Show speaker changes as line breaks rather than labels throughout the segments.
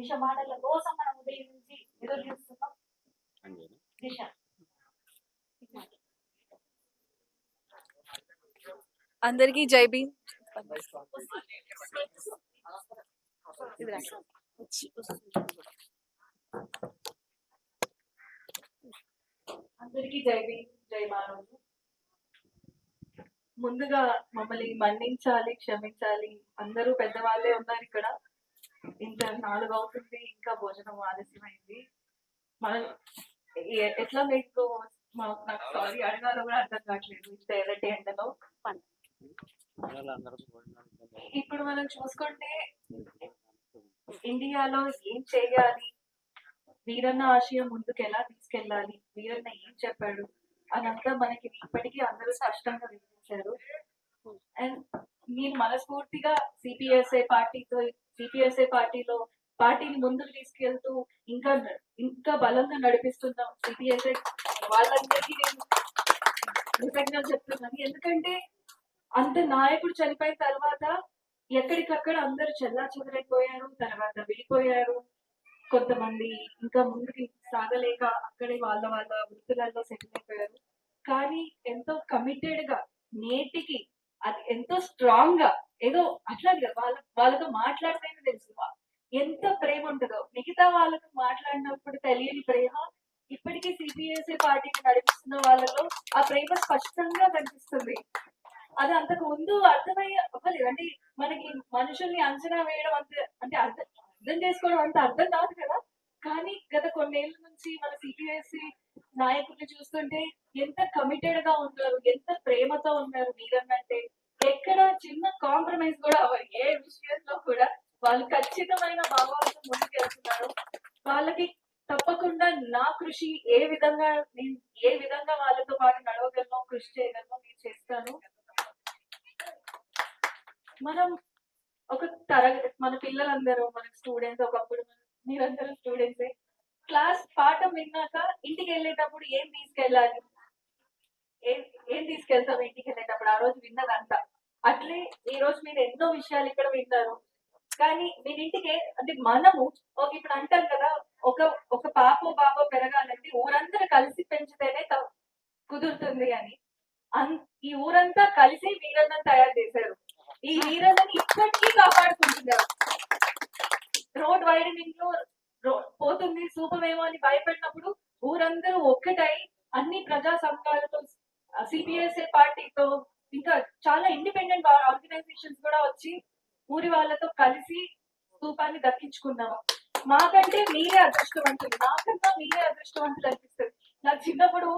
దిశ మాటల కోసం మనం ఉదయం నుంచి ఎదురు చూస్తున్నాం. దిశ
అందరికీ జై భీమ్.
అందరికీ జై భీమ్, జై మానవ్. ముందుగా మమ్మల్ని మన్నించాలి, క్షమించాలి. అందరూ పెద్దవాళ్ళే ఉన్నారు ఇక్కడ. ఇంత 4 అవుతుంది, ఇంకా భోజనం ఆలస్యమైంది. మనం ఎట్లా మీకు నాకు సారీ అడగాలో కూడా అర్థం కావట్లేదు ఇంత ఎర్రటి ఎండలో. ఇప్పుడు మనం చూసుకుంటే ఇండియాలో ఏం చేయాలి, వీరన్న ఆశయం ముందుకు ఎలా తీసుకెళ్ళాలి, వీరన్న ఏం చెప్పాడు అదంతా మనకి ఇప్పటికీ అందరూ స్పష్టంగా వివరించారు. అండ్ మీరు మనస్ఫూర్తిగా సిపిఎస్ఐ పార్టీలో పార్టీని ముందుకు తీసుకెళ్తూ ఇంకా బలంగా నడిపిస్తున్నాం. సిపిఎస్ఐ వాళ్ళందరికీ నేను కృతజ్ఞతలు చెప్తున్నాను. ఎందుకంటే అంత నాయకుడు చనిపోయిన తర్వాత ఎక్కడికక్కడ అందరూ చెల్లాచెదరైపోయారు, తర్వాత విడిపోయారు. కొంతమంది ఇంకా ముందుకి సాగలేక అక్కడే వాళ్ళ వృత్తులలో సెటిల్ అయిపోయారు. కానీ ఎంతో కమిటెడ్ గా నేటికి అది ఎంతో స్ట్రాంగ్ గా ఏదో అట్లా వాళ్ళతో మాట్లాడితేనే తెలుసు ఎంత ప్రేమ ఉంటుందో. మిగతా వాళ్ళతో మాట్లాడినప్పుడు తెలియని ప్రేమ ఇప్పటికీ సిపిఎస్ఐ పార్టీని నడిపిస్తున్న వాళ్ళలో ఆ ప్రేమ స్పష్టంగా కనిపిస్తుంది. అది అంతకు ముందు అవ్వలేదు. అంటే మనకి మనుషుల్ని అంచనా వేయడం అంటే అర్థం చేసుకోవడం అంత అర్థం కాదు కదా. కానీ గత కొన్నేళ్ల నుంచి మన సిపిఎస్సి నాయకుల్ని చూస్తుంటే ఎంత కమిటెడ్ గా ఉన్నారు, ఎంత ప్రేమతో ఉన్నారు. వీరన్నంటే ఎక్కడ చిన్న కాంప్రమైజ్ కూడా అవ్వరు. ఏ విషయంలో కూడా వాళ్ళు ఖచ్చితమైన భావాలతో ముందుకు వెళ్తున్నారు. వాళ్ళకి తప్పకుండా నా కృషి ఏ విధంగా వాళ్ళతో పాటు నడవగలను, కృషి చేయగలను, నేను చేస్తాను. మనం ఒక మన పిల్లలందరూ మన స్టూడెంట్స్, ఒకప్పుడు మీరందరూ స్టూడెంట్సే. క్లాస్ పాఠం విన్నాక ఇంటికి వెళ్ళేటప్పుడు ఏం తీసుకెళ్తాం ఇంటికి వెళ్ళేటప్పుడు ఆ రోజు విన్నదంతా. అట్లే ఈ రోజు మీరు ఎన్నో విషయాలు ఇక్కడ విన్నారు. కానీ మీరింటికి అంటే మనము ఇప్పుడు అంటాం కదా, ఒక పాపో బాబో పెరగాలంటే ఊరందరూ కలిసి పెంచితేనే కుదురుతుంది అని. ఈ ఊరంతా కలిసి వీరన్నను తయారు చేశారు. ఈ వీరన్నని ఇప్పటికీ కాపాడుకుంటున్నారు. రోడ్ వైడనింగ్ లో పోతుంది శూపమేమో అని భయపడినప్పుడు ఊరందరూ ఒక్కటై అన్ని ప్రజా సంఘాలతో, సిపిఎస్ఐ పార్టీతో, ఇంకా చాలా ఇండిపెండెంట్ ఆర్గనైజేషన్స్ కూడా వచ్చి ఊరి వాళ్ళతో కలిసి స్థూపాన్ని దక్కించుకున్నాము. నాకన్నా మీరే అదృష్టవంతులు అనిపిస్తుంది. నాకు చిన్నప్పుడు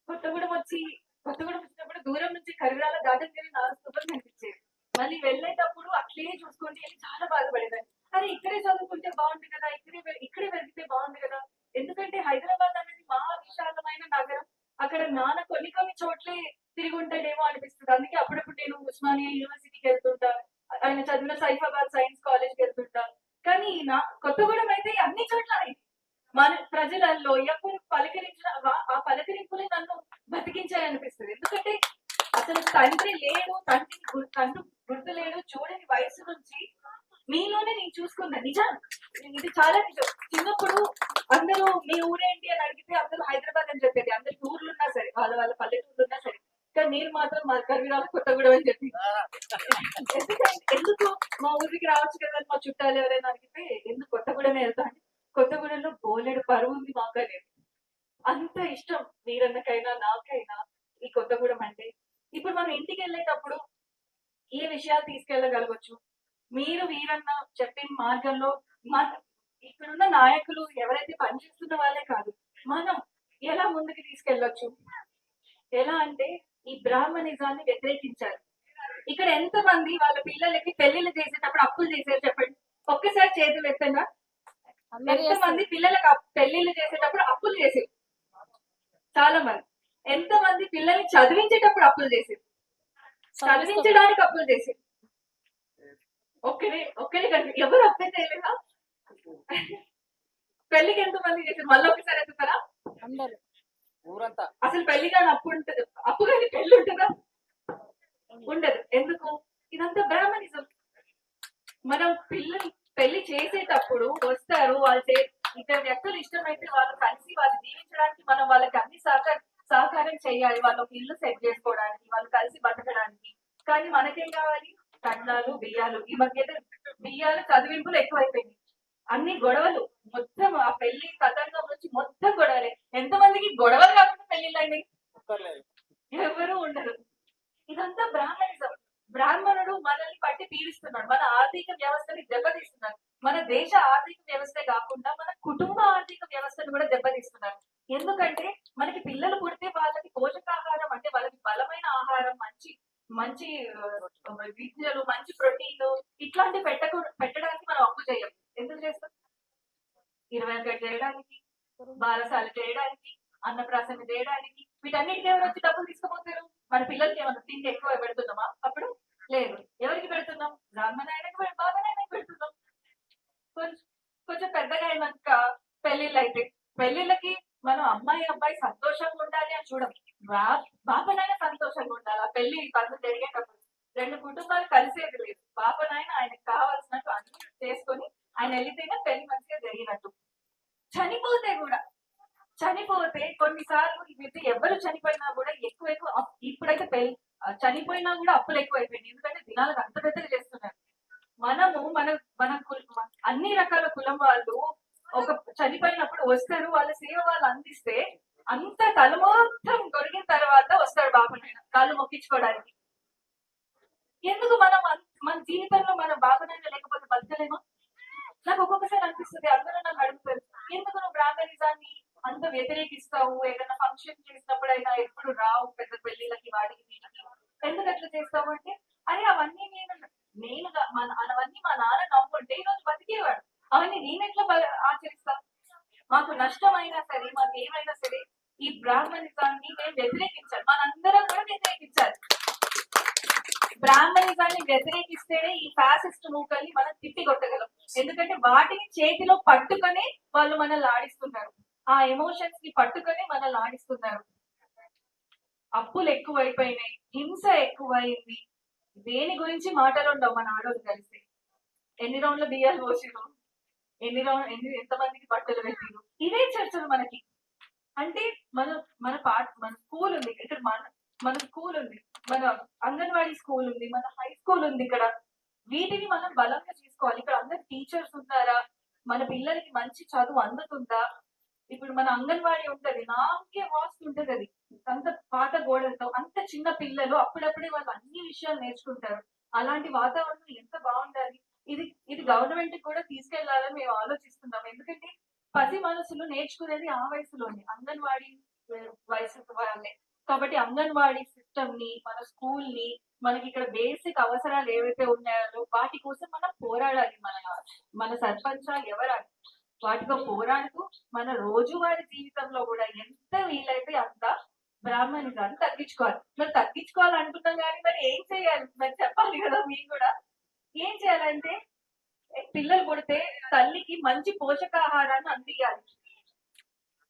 కొత్తగూడెం వచ్చినప్పుడు దూరం నుంచి కరిరాల దాటంగానే 4 స్థూపాలు కనిపించేది. మళ్ళీ వెళ్ళేటప్పుడు అట్లే చూసుకోండి అని చాలా బాధపడేదాన్ని. అరే ఇక్కడే చదువుకుంటే బాగుంది కదా, ఇక్కడే వెళ్తే బాగుంది కదా. ఎందుకంటే హైదరాబాద్ అనేది మహా విశాలమైన నగరం. అక్కడ నాన్న కొన్ని చోట్లే తిరిగి ఉంటాడేమో అనిపిస్తుంది. అందుకే అప్పుడప్పుడు నేను ఉస్మానియా యూనివర్సిటీకి వెళ్తుంటా, ఆయన చదివిన సైఫాబాద్ సైన్స్ కాలేజ్కి వెళ్తుంటా. కానీ కొత్తగూడెం అయితే అన్ని చోట్ల మన ప్రజలలో ఎప్పుడు పలకరించిన ఆ పలకరింపులే నన్ను బతికించాయనిపిస్తుంది. ఎందుకంటే అసలు తండ్రి గుర్తు లేడు, చూడని వయసు నుంచి మీలోనే నేను చూసుకున్నా. నిజం, ఇది చాలా నిజం. చిన్నప్పుడు అందరూ మీ ఊరేంటి అని అడిగితే అందరూ హైదరాబాద్ అని చెప్పేది. అందరికి ఊర్లున్నా సరే, వాళ్ళ పల్లెటూర్లు ఉన్నా సరే. కానీ నేను మాత్రం మా కర్వీరాలు కొత్తగూడెం అని చెప్పి, ఎందుకు మా ఊరికి రావచ్చు కదా మా చుట్టాలు ఎవరైనా అడిగితే ఎందుకు కొత్తగూడెం వెళ్తాను. కొత్తగూడెంలో బోలెడు పరువు ఉంది మాకనే. అంత ఇష్టం వీరన్నకైనా నాకైనా ఈ కొత్తగూడెం అంటే. ఇప్పుడు మనం ఇంటికి వెళ్ళేటప్పుడు ఏ విషయాలు తీసుకెళ్ళగలగచ్చు. మీరు వీరన్న చెప్పిన మార్గంలో ఇక్కడున్న నాయకులు ఎవరైతే పనిచేస్తున్న వాళ్ళే కాదు, మనం ఎలా ముందుకు తీసుకెళ్ళొచ్చు. ఎలా అంటే ఈ బ్రాహ్మణిజాన్ని వ్యతిరేకించాలి. ఇక్కడ ఎంతమంది వాళ్ళ పిల్లలకి పెళ్లిళ్ళు చేసేటప్పుడు అప్పులు చేశారు చెప్పండి. ఒక్కసారి చేతులు ఎత్తంగా. ఎంతమంది పిల్లలకు పెళ్లిళ్ళు చేసేటప్పుడు అప్పులు చేసేది? చాలా మంది. ఎంతమంది పిల్లల్ని చదివించేటప్పుడు అప్పులు చేసేది? చదివించడానికి అప్పులు చేసేది. ఒక్కరే కంటే ఎవరు అప్పులు చేయలేదా? పెళ్లికి ఎంతమంది చేసేది? మళ్ళీ ఒకసారి ఎత్తుతారా? అసలు పెళ్లి కానీ అప్పు కానీ పెళ్లి ఉంటుందా? ఉండదు. ఎందుకు? ఇదంతా బ్రాహ్మణిజం. మనం పిల్లలు పెళ్లి చేసేటప్పుడు వస్తారు, వస్తారు ఇద్దరు వ్యక్తులు ఇష్టమైతే వాళ్ళు కలిసి వాళ్ళు జీవించడానికి మనం వాళ్ళకి అన్ని సహకారం చేయాలి. వాళ్ళు ఒక ఇల్లు సెట్ చేసుకోవడానికి, వాళ్ళు కలిసి బతకడానికి. కానీ మనకేం కావాలి? కట్నాలు, బియ్యాలు. ఈ మధ్య అయితే బియ్యాలు చదివింపులు ఎక్కువైపోయింది. అన్ని గొడవలు, మొత్తం ఆ పెళ్లి తతంగం నుంచి మొత్తం గొడవలే. ఎంతమందికి గొడవలు కాకుండా పెళ్లిళ్ళండి? ఎవరు ఉండరు. ఇదంతా బ్రాహ్మణిజం. బ్రాహ్మణుడు మనల్ని పట్టి పీడిస్తున్నాడు, మన ఆర్థిక వ్యవస్థని దెబ్బతీస్తున్నాడు. మన దేశ ఆర్థిక వ్యవస్థే కాకుండా మన కుటుంబ ఆర్థిక వ్యవస్థను కూడా దెబ్బతీస్తున్నారు. ఎందుకంటే మనకి పిల్లలు పుడితే వాళ్ళకి పోషకాహారం, అంటే వాళ్ళకి బలమైన ఆహారం, మంచి మంచి విద్యలు, మంచి ప్రోటీన్లు ఇట్లాంటి పెట్టడానికి మనం అప్పు చేయం. ఎందుకు చేస్తాం? 21 చేయడానికి, బారసాలు చేయడానికి, అన్నప్రాసన చేయడానికి, వీటన్నిటికి ఎవరు వచ్చి డబ్బులు తీసుకుపోతారు? మన పిల్లలకి ఏమన్నా తిండి ఎక్కువ పెడుతున్నామా? అప్పుడు లేదు. ఎవరికి పెడుతున్నాం? బ్రాహ్మణాయనకి, బాబానాయనకి పెడుతున్నాం. కొంచెం పెద్దగా అయినాక పెళ్లిళ్ళకి మనం అమ్మాయి అబ్బాయి సంతోషంగా ఉండాలి అని చూడం. బాపనాయన సంతోషంగా ఉండాలి. ఆ పెళ్లి పనులు జరిగేటప్పుడు రెండు కుటుంబాలు కలిసేది లేదు. బాపనాయన ఆయనకు కావాల్సినట్టు అన్ని చేసుకొని ఆయన వెళ్తేనే పెళ్లి మంచిగా జరిగినట్టు. చనిపోతే కొన్నిసార్లు ఎవరు చనిపోయినా కూడా ఎక్కువ ఇప్పుడైతే చనిపోయినా కూడా అప్పులు ఎక్కువైపోయినాయి. ఎందుకంటే దినాలకు అంత పెద్దగా చేస్తున్నారు. మనము మన అన్ని రకాల కులం వాళ్ళు ఒక చనిపోయినప్పుడు వస్తారు, వాళ్ళ సేవ వాళ్ళు అందిస్తే అంత తల మొత్తం దొరికిన తర్వాత వస్తాడు బాబునైనా కాళ్ళు మొక్కించుకోవడానికి. ఎందుకు మన జీవితంలో మన బాబునైనా లేకపోతే బతకలేమా? నాకు ఒక్కొక్కసారి అనిపిస్తుంది, అందరూ నన్ను అడుగుతారు, ఎందుకు నువ్వు బ్రాహ్మణిజాన్ని అంత వ్యతిరేకిస్తావు? ఏదైనా ఫంక్షన్ చేసినప్పుడైనా ఎప్పుడు రావు, పెద్ద పెళ్లిళ్ళకి వాడికి వీటికి ఎందుకు అట్లా చేస్తావు అంటే, అరే అవన్నీ అవన్నీ మా నాన్న నమ్ముకుంటే ఈరోజు బతికేవాడు. అవన్నీ నేనెట్లా ఆచరిస్తా? మాకు నష్టమైనా సరే, మాకు ఏమైనా సరే ఈ బ్రాహ్మణిజాన్ని మేము వ్యతిరేకించాలి. మనందరం కూడా వ్యతిరేకించాలి. బ్రాహ్మణిజాన్ని వ్యతిరేకిస్తేనే ఈ ఫ్యాసిస్ట్ మూకల్ని మనం తిప్పి కొట్టగలం. ఎందుకంటే వాటిని చేతిలో పట్టుకొని వాళ్ళు మనల్ని ఆడిస్తున్నారు. ఆ ఎమోషన్స్ ని పట్టుకొని మనల్ని ఆడిస్తున్నారు. అప్పులు ఎక్కువైపోయినాయి, హింస ఎక్కువైంది. దేని గురించి మాటలు ఉండవు. మన ఆడోళ్ళు కలిసి ఎన్ని రౌండ్ల బియ్యాలు పోసిరు, ఎంతమందికి బట్టలు పెట్టిరు, ఇదే చర్చలు మనకి. అంటే మన స్కూల్ ఉంది ఇక్కడ, మన స్కూల్ ఉంది, మన అంగన్వాడీ స్కూల్ ఉంది, మన హై స్కూల్ ఉంది. ఇక్కడ వీటిని మనం బలంగా తీసుకోవాలి. ఇక్కడ అందరు టీచర్స్ ఉన్నారా? మన పిల్లలకి మంచి చదువు అందుతుందా? ఇప్పుడు మన అంగన్వాడీ ఉంటది, నాకే హాస్టల్ ఉంటది, అది అంత పాత గోడలతో, అంత చిన్న పిల్లలు అప్పుడప్పుడే వాళ్ళు అన్ని విషయాలు నేర్చుకుంటారు. అలాంటి వాతావరణం ఎంత బాగుండాలి. ఇది గవర్నమెంట్ కూడా తీసుకెళ్లాలని మేము ఆలోచిస్తున్నాం. ఎందుకంటే పసి మనసులు నేర్చుకునేది ఆ వయసులోనే, అంగన్వాడీ వయసు వాళ్ళే. కాబట్టి అంగన్వాడీ సిస్టమ్ ని, మన స్కూల్ ని, మనకి ఇక్కడ బేసిక్ అవసరాలు ఏవైతే ఉన్నాయో వాటి కోసం మనం పోరాడాలి. మన సర్పంచ్ ఎవరు వాటితో పోరాడుతూ మన రోజువారీ జీవితంలో కూడా ఎంత వీలైతే అంత బ్రాహ్మణిజాన్ని తగ్గించుకోవాలి. మరి తగ్గించుకోవాలంటున్నాం కానీ మరి ఏం చేయాలి? మరి చెప్పాలి కదా. మీరు కూడా ఏం చేయాలంటే, పిల్లలు పుడితే తల్లికి మంచి పోషకాహారాన్ని అందియాలి.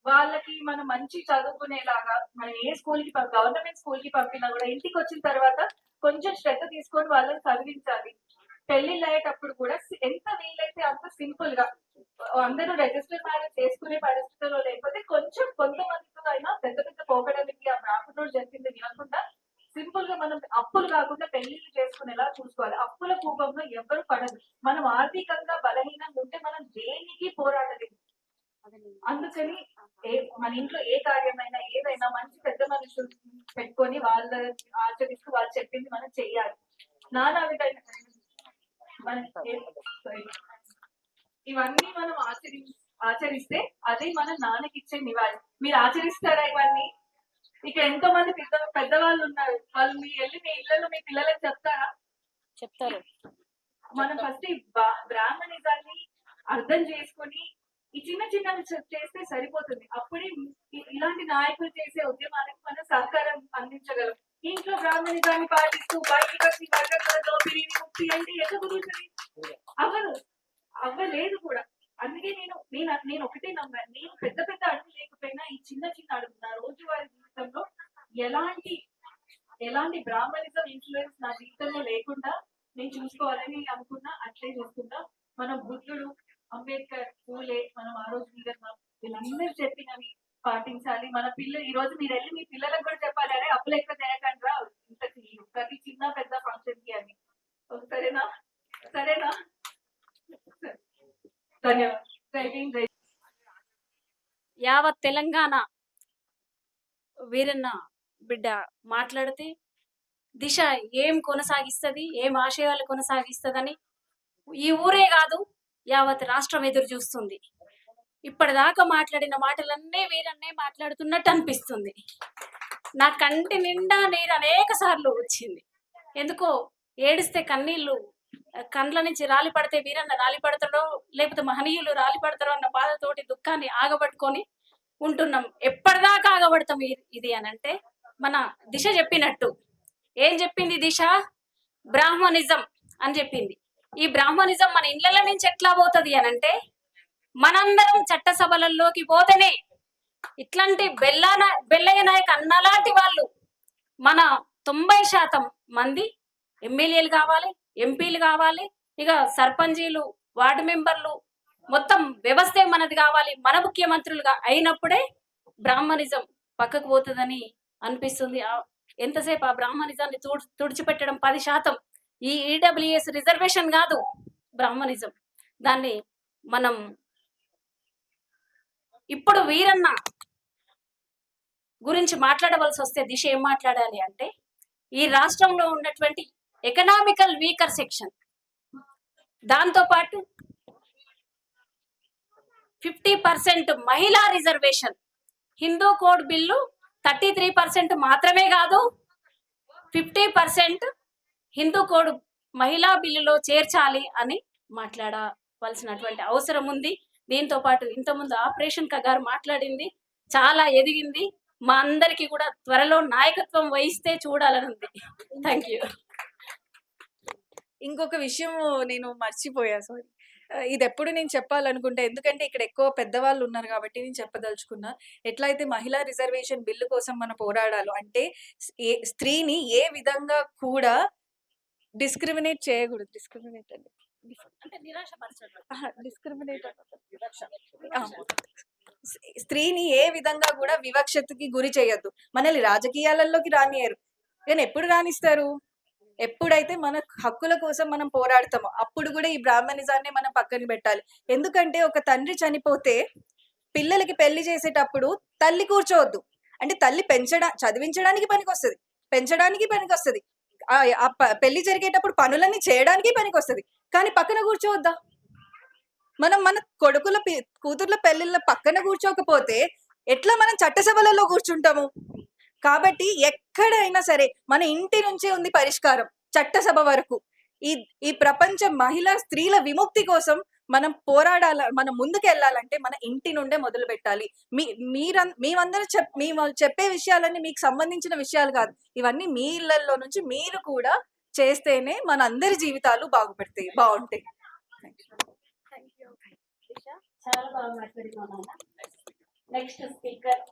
వాళ్ళకి మనం మంచి చదువుకునేలాగా మనం ఏ స్కూల్ కి గవర్నమెంట్ స్కూల్ కి పంపినా కూడా ఇంటికి వచ్చిన తర్వాత కొంచెం శ్రద్ధ తీసుకొని వాళ్ళని చదివించాలి. పెళ్లిళ్ళు అయ్యేటప్పుడు కూడా ఎంత వీలైతే అంత సింపుల్ గా, అందరూ రిజిస్టర్ మ్యారేజ్ చేసుకునే పరిస్థితుల్లో లేకపోతే కొంచెం కొంతమందితో అయినా పెద్ద పెద్ద పోకడలకి ఆ బ్రాహ్మణుడు చెప్పింది వినకుండా సింపుల్ గా మనం అప్పులు కాకుండా పెళ్లిళ్ళు చేసుకునేలా చూసుకోవాలి. అప్పుల కూపంలో ఎవరు పడదు. మనం ఆర్థికంగా బలహీనంగా ఉంటే మనం దేనికి పోరాడలేదు. అందుకని మన ఇంట్లో ఏ కార్యమైనా ఏదైనా మంచి పెద్ద మనుషులు పెట్టుకొని వాళ్ళు ఆచరిస్తూ వాళ్ళు చెప్పింది మనం చెయ్యాలి. నానా విధంగా ఇవన్నీ మనం ఆచరిస్తే అది మన నాన్నకిచ్చే నివాళి. మీరు ఆచరిస్తారా ఇవన్నీ? ఇక ఎంతో మంది పెద్దవాళ్ళు ఉన్నారు, వాళ్ళు మీ ఇళ్ళలో మీ పిల్లలకు చెప్తారు. మనం ఫస్ట్ ఈ బ్రాహ్మణిజాన్ని అర్థం చేసుకొని ఈ చిన్న చిన్నవి చేస్తే సరిపోతుంది. అప్పుడే ఇలాంటి నాయకులు చేసే ఉద్యమాలకు మనం సహకారం అందించగలం. ఇంట్లో బ్రాహ్మణిజాన్ని పాటిస్తూ బయటకు వచ్చి వర్గంలో పిరిగి ముక్తి అంటే ఎట్లా కుదురుతుంది? అవ్వలేదు కూడా. అందుకే నేను ఒకటే నమ్మాను, నేను పెద్ద పెద్ద అడుగు లేకపోయినా ఈ చిన్న చిన్న అడుగు నా రోజువారీ జీవితంలో ఎలాంటి బ్రాహ్మణిజం ఇన్ఫ్లుయెన్స్ నా జీవితంలో లేకుండా నేను చూసుకోవాలని అనుకున్నా. అట్లే చూసుకుంటా. మన బుద్ధుడు అంబేద్కర్, పూలే, మనం ఆ రోజు వీరన్నాం, వీళ్ళందరూ చెప్పినవి పాటించాలి. మన పిల్లలు ఈ రోజు మీరు వెళ్ళి మీ పిల్లలకు కూడా చెప్పాలి, అరే అప్పులు ఎక్కువ చేయకండి రా ఇంతకి ప్రతి చిన్న పెద్ద ఫంక్షన్ కి అని. సరేనా? సరేనా? ధన్యవాదాలు. జై భీమ్, జై
యావత్ తెలంగాణ వీరన్న బిడ్డ మాట్లాడితే దిశ ఏం కొనసాగిస్తుంది, ఏం ఆశయాలు కొనసాగిస్తుందని ఈ ఊరే కాదు యావత్ రాష్ట్రం ఎదురు చూస్తుంది. ఇప్పటిదాకా మాట్లాడిన మాటలన్నీ వీరన్నే మాట్లాడుతున్నట్టు అనిపిస్తుంది. నా కంటి నిండా నీరు అనేక సార్లు వచ్చింది. ఎందుకో ఏడిస్తే కన్నీళ్లు కండ్ల నుంచి రాలి పడితే వీరన్న రాలి పడతాడో లేకపోతే మహనీయులు రాలి పడతారో అన్న బాధతోటి దుఃఖాన్ని ఆగబట్టుకొని ఉంటున్నాం. ఎప్పటిదాకా ఆగబడతాం ఇది అని అంటే మన దిశ చెప్పినట్టు. ఏం చెప్పింది దిశ? బ్రాహ్మణిజం అని చెప్పింది. ఈ బ్రాహ్మణిజం మన ఇళ్ల నుంచి ఎట్లా పోతుంది అని అంటే మనందరం చట్టసభలలోకి పోతేనే ఇట్లాంటి బెల్లయ్య నాయక్ అన్నలాంటి వాళ్ళు మన 90% మంది ఎమ్మెల్యేలు కావాలి, ఎంపీలు కావాలి, ఇక సర్పంచీలు, వార్డు మెంబర్లు, మొత్తం వ్యవస్థే మనది కావాలి. మన ముఖ్యమంత్రులుగా అయినప్పుడే బ్రాహ్మణిజం పక్కకు పోతుందని అనిపిస్తుంది. ఎంతసేపు ఆ బ్రాహ్మణిజాన్ని తుడిచిపెట్టడం 10%. ఈ ఈడబ్ల్యూఎస్ రిజర్వేషన్ కాదు బ్రాహ్మణిజం. దాన్ని మనం ఇప్పుడు వీరన్న గురించి మాట్లాడవలసి వస్తే దిశ ఏం మాట్లాడాలి అంటే ఈ రాష్ట్రంలో ఉన్నటువంటి ఎకనామికల్ వీకర్ సెక్షన్, దాంతోపాటు 50% మహిళా రిజర్వేషన్, హిందూ కోడ్ బిల్లు 33% మాత్రమే కాదు 50% హిందూ కోడ్ మహిళా బిల్లులో చేర్చాలి అని మాట్లాడవలసినటువంటి అవసరం ఉంది. దీంతో పాటు ఇంతకుముందు ఆపరేషన్ గారు మాట్లాడింది చాలా ఎదిగింది. మా అందరికి కూడా త్వరలో నాయకత్వం వహిస్తే చూడాలని ఉంది. Thank you.
ఇంకొక విషయం నేను మర్చిపోయా, సారీ. ఇది ఎప్పుడు నేను చెప్పాలనుకుంటా, ఎందుకంటే ఇక్కడ ఎక్కువ పెద్దవాళ్ళు ఉన్నారు కాబట్టి నేను చెప్పదలుచుకున్నా. ఎట్లయితే మహిళా రిజర్వేషన్ బిల్లు కోసం మనం పోరాడాలో అంటే స్త్రీని ఏ విధంగా కూడా డిస్క్రిమినేట్ చేయకూడదు. డిస్క్రిమినేట్ అంటే డిస్క్రిమినేట్ స్త్రీని ఏ విధంగా కూడా వివక్షతకి గురి చేయొద్దు. మనల్ని రాజకీయాలలోకి రానియరు, కానీ ఎప్పుడు రాణిస్తారు? ఎప్పుడైతే మన హక్కుల కోసం మనం పోరాడతామో అప్పుడు కూడా ఈ బ్రాహ్మణిజాన్ని మనం పక్కన పెట్టాలి. ఎందుకంటే ఒక తండ్రి చనిపోతే పిల్లలకి పెళ్లి చేసేటప్పుడు తల్లి కూర్చోవద్దు. అంటే తల్లి చదివించడానికి పనికొస్తుంది, పెంచడానికి పనికొస్తుంది, పెళ్లి జరిగేటప్పుడు పనులన్నీ చేయడానికి పనికొస్తుంది, కానీ పక్కన కూర్చోవద్దా? మనం మన కొడుకుల కూతుర్ల పెళ్లిళ్ళ పక్కన కూర్చోకపోతే ఎట్లా మనం చట్టసభలలో కూర్చుంటాము? కాబట్టి ఎక్కడైనా సరే మన ఇంటి నుంచే ఉంది పరిష్కారం, చట్టసభ వరకు. ఈ ప్రపంచ మహిళా స్త్రీల విముక్తి కోసం మనం పోరాడాల, మనం ముందుకు వెళ్ళాలంటే మన ఇంటి నుండే మొదలు పెట్టాలి. మేమందరూ చెప్పే విషయాలన్నీ మీకు సంబంధించిన విషయాలు కాదు, ఇవన్నీ మీ ఇళ్లలో నుంచి మీరు కూడా చేస్తేనే మన అందరి జీవితాలు బాగుంటాయి.
చాలా బాగా మాట్లాడుతున్నాను. Next speaker